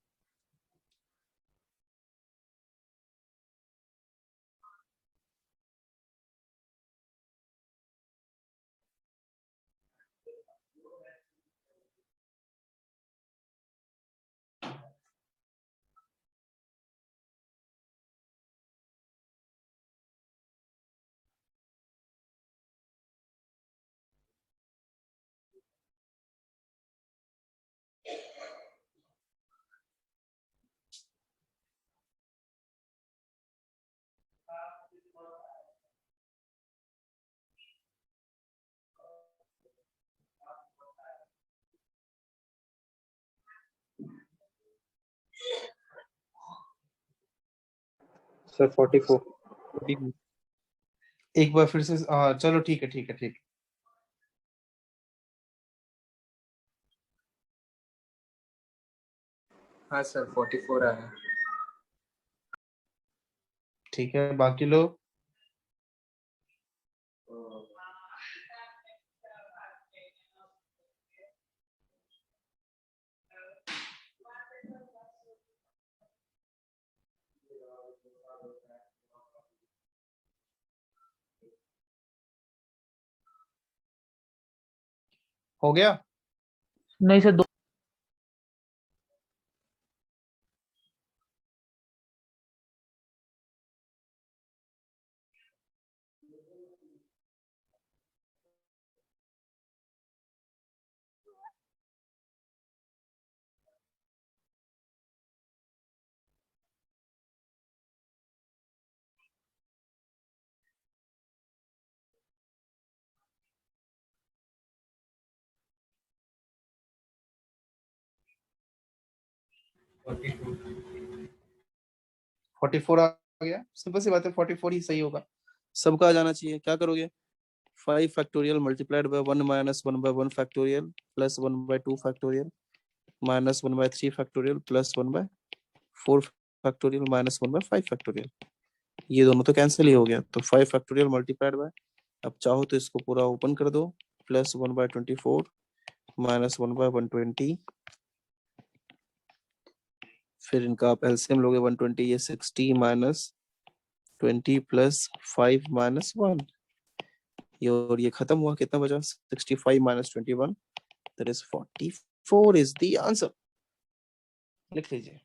सर 44। एक बार फिर से, हाँ चलो ठीक है ठीक है ठीक है। हाँ सर 44 आया। ठीक है, बाकी लोग? हो गया? नहीं सर, दो। फोर्टी टू 44 आ गया, सिंपल सी बात है, 44 ही सही होगा, सबका आ जाना चाहिए। क्या करोगे? 5 factorial multiplied by 1 minus 1 by 1 factorial plus 1 by 2 factorial minus 1 by 3 factorial plus 1 by 4 factorial minus 1 by 5 factorial. ये दोनों तो कैंसिल ही हो गया, तो 5 फैक्टोरियल मल्टीप्लाइड बाय, अब चाहो तो इसको पूरा ओपन कर दो, प्लस 1 बाय 24 माइनस 1 बाय 120, फिर इनका आप एलसीएम लोगे 120, ये 60 माइनस 20 प्लस 5 माइनस 1, ये और ये खत्म हुआ, कितना बचा? 65 minus 21, that is 44 is the answer. लिख लीजिए।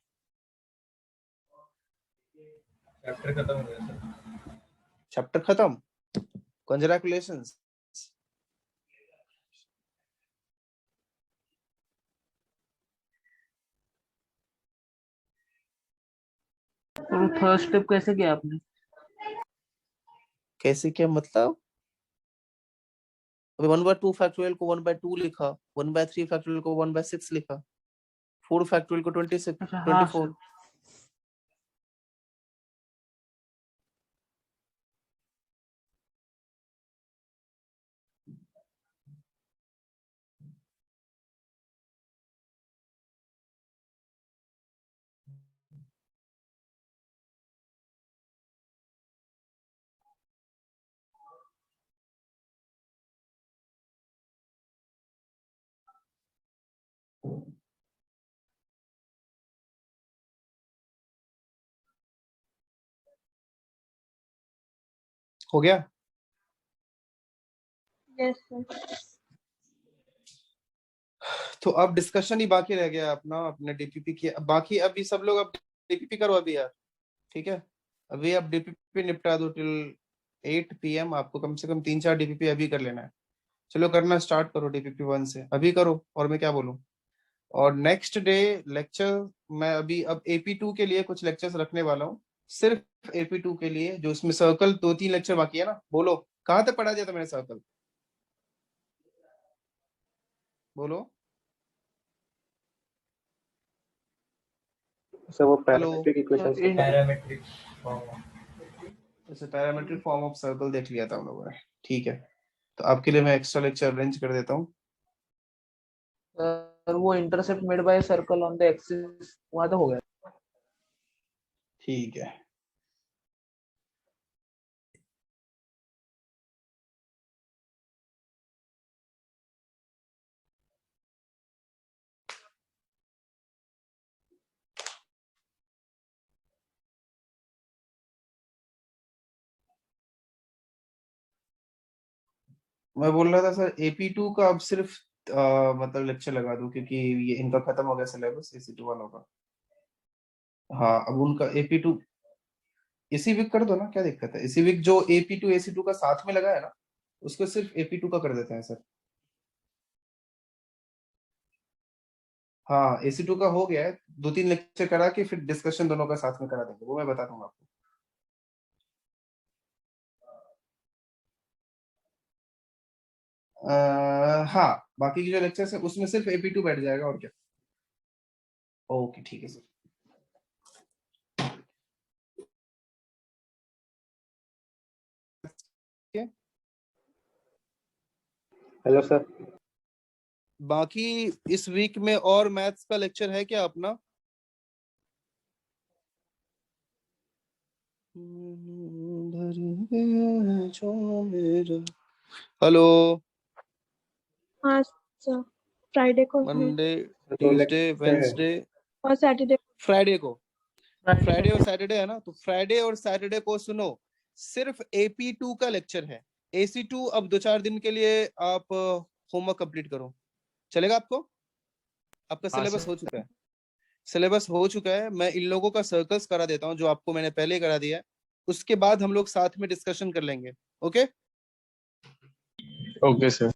चैप्टर खत्म हो गया सर। चैप्टर खत्म, कंग्रेचुलेशंस। और थर्ड स्टेप कैसे किया आपने? कैसे क्या मतलब? अभी 1/2 फैक्टोरियल को 1/2 लिखा, 1/3 फैक्टोरियल को 1/6 लिखा, 4 फैक्टोरियल को 26 अच्छा हाँ 24। सर। हो गया? Yes sir. तो अब डिस्कशन ही बाकी रह गया अपना, अपने डीपीपी की बाकी। अभी सब लोग अब डीपीपी करो अभी यार, ठीक है? अभी आप डीपीपी निपटा दो टिल 8 PM। आपको कम से कम 3-4 डीपीपी अभी कर लेना है। चलो करना स्टार्ट करो, डीपीपी 1 से अभी करो। और मैं क्या बोलूं? और नेक्स्ट डे लेक्चर मैं अभी अब AP2 के लिए कुछ लेक्चर्स रखने वाला हूँ, सिर्फ AP2 के लिए, जो उसमें सर्कल 2-3 लेक्चर बाकी है ना। बोलो कहाँ तक पढ़ा दिया था मैंने सर्कल? बोलो। सर वो हेलो। पैरामेट्रिक इक्वेशंस इन- बता रहे पैरामेट्रिक फॉर्म। जैसे पैरामेट्रिक फॉर्म ऑफ सर्कल देख लिया था हम लोगों ने, ठीक है? तो आपके लिए मैं एक्स्ट्रा लेक्चर अरेंज कर देता हूँ। सर वो intercept made by circle on the axis वहां तो हो गया। ठीक है। मैं बोल रहा था सर AP2 का अब सिर्फ मतलब लेक्चर लगा दूं, क्योंकि ये इनका खत्म हो गया सिलेबस AC2 वालों का। हाँ, अब उनका AP2 इसी वीक कर दो ना, क्या दिक्कत है? इसी वीक जो AP2 AC2 का साथ में लगा है ना, उसको सिर्फ AP2 का कर देते हैं सर। हाँ, AC2 का हो गया है, 2-3 लेक्चर करा के फिर डिस्कशन दोनों का साथ में करा देंगे, वो मैं बता दूंगा आपको। हाँ, बाकी के जो लेक्चर्स है उसमें सिर्फ AP2 बैठ जाएगा, और क्या। ओके ठीक है सर। Hello sir. बाकी इस वीक में और मैथ्स का लेक्चर है क्या अपना? हेलो। हाँ सर, फ्राइडे को है मंडे, तो ट्यूसडे, लेक्चर है। वेंसडे, और सैटरडे। फ्राइडे को। फ्राइडे और सैटरडे है ना, तो फ्राइडे और सैटरडे को सुनो, सिर्फ AP2 का लेक्चर है। AC2 अब 2-4 दिन के लिए आप होमवर्क कंप्लीट करो, चलेगा आपको? आपका हाँ सिलेबस सर। हो चुका है, सिलेबस हो चुका है। मैं इन लोगों का सर्कल्स करा देता हूँ जो आपको मैंने पहले ही करा दिया है, उसके बाद हम लोग साथ में डिस्कशन कर लेंगे। Okay okay sir.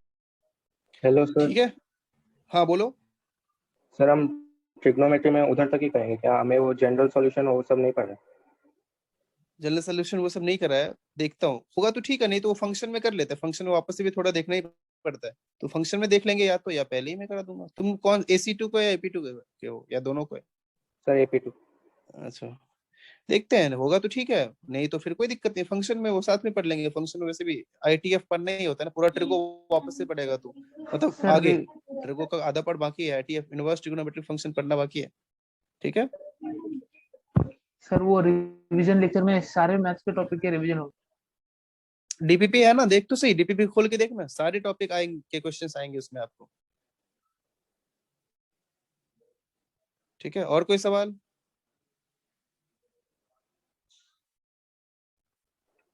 Hello sir. ठीक है, हाँ बोलो। सर हम ट्रिग्नोमेट्री में उधर तक ही करेंगे क्या? हमें वो जनरल सॉल्यूशन वो सब नहीं पढ़ा। जनरल सोल्यूशन वो सब नहीं करा है, देखता हूँ होगा तो ठीक है, नहीं तो वो फंक्शन में कर लेते हैं। फंक्शन में वापस से भी थोड़ा देखना ही पड़ता है, तो फंक्शन में देख लेंगे, या तो या पहले ही मैं करा दूंगा। तुम कौन AC2 को या AP2 के हो, या दोनों को है? Sir AP2। अच्छा, देखते हैं, होगा तो ठीक है, नहीं तो फिर कोई दिक्कत नहीं, फंक्शन में वो साथ में पढ़ लेंगे। फंक्शन में वैसे भी ITF पढ़ना ही होता है ना, पूरा ट्रिगो वापस से पढ़ेगा तू, मतलब सर आगे ट्रिगो का आधा पढ़ बाकी है, ITF इनवर्स ट्रिगोनोमेट्रिक फंक्शन पढ़ना बाकी है। ठीक है, सर वो रिवीजन लेक्चर में सारे मैथ्स के टॉपिक के रिवीजन हो। DPP है ना, देख तो सही, DPP खोल के देखना, सारे टॉपिक आएंगे के क्वेश्चंस आएंगे उसमें आपको। ठीक है, और कोई सवाल?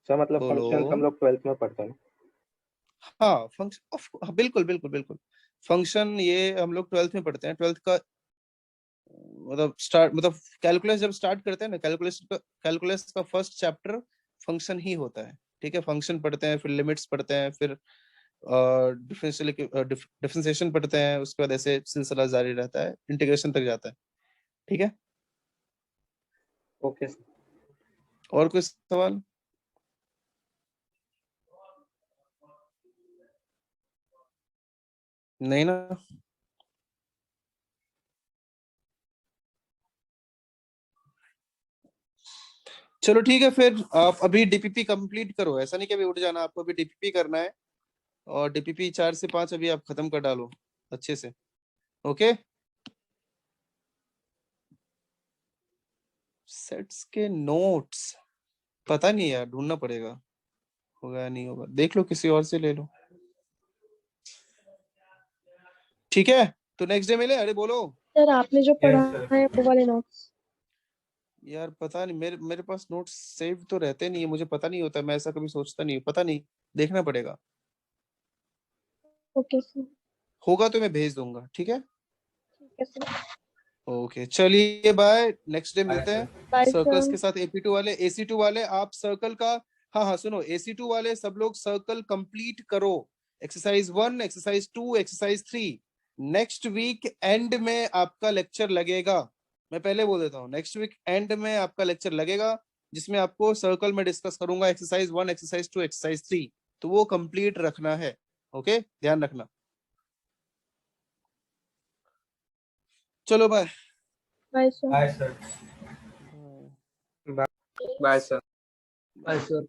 सर मतलब बोलो। फंक्शन हम लोग 12th में पढ़ते हैं। हाँ फंक्शन, हाँ, बिल्कुल बिल्कुल बिल्कुल, फंक्शन ये हम लोग 12th में पढ़ते हैं। 12th का मतलब स्टार्ट, मतलब कैलकुलस जब स्टार्ट करते हैं ना, कैलकुलस का फर्स्ट चैप्टर फंक्शन ही होता है। ठीक है, फंक्शन पढ़ते हैं, फिर लिमिट्स पढ़ते हैं, फिर डिफरेंशिएशन पढ़ते हैं, उसके बाद ऐसे सिलसिला जारी रहता है, इंटीग्रेशन तक जाता है। ठीक है, ओके सर। और कोई सवाल? नहीं ना? चलो ठीक है, फिर आप अभी DPP कंप्लीट करो, ऐसा नहीं कि अभी उठ जाना, आपको अभी DPP करना है, और DPP 4 से 5 अभी आप खत्म कर डालो अच्छे से। ओके, सेट्स के नोट्स पता नहीं यार, ढूंढना पड़ेगा, होगा या नहीं होगा, देख लो, किसी और से ले लो। ठीक है, तो नेक्स्ट डे मिले। अरे बोलो सर आपने जो पढ़ा Yes, sir. है वो वाले नोट्स। यार, पता नहीं, मेरे पास नोट्स सेव तो रहते नहीं है, मुझे पता नहीं होता, मैं ऐसा कभी सोचता नहीं हूँ, पता नहीं, देखना पड़ेगा। Okay sir. होगा तो मैं भेज दूंगा। ठीक है, ठीक है सर। ओके, चलिए बाय, नेक्स्ट डे मिलते हैं। Bye circles sir. के साथ AP2 वाले, AC2 वाले आप सर्कल का, हाँ हाँ सुनो, AC2 वाले सब लोग सर्कल कंप्लीट करो, exercise 1, exercise 2, exercise 3। Next weekend में आपका लेक्चर लगेगा, मैं पहले बोल देता हूँ, नेक्स्ट वीक एंड में आपका लेक्चर लगेगा, जिसमें आपको सर्कल में डिस्कस करूंगा एक्सरसाइज 1, एक्सरसाइज 2, एक्सरसाइज 3, तो वो कंप्लीट रखना है। ओके, ध्यान रखना। चलो bye. Bye sir. Hi, sir. Bye sir. Bye sir.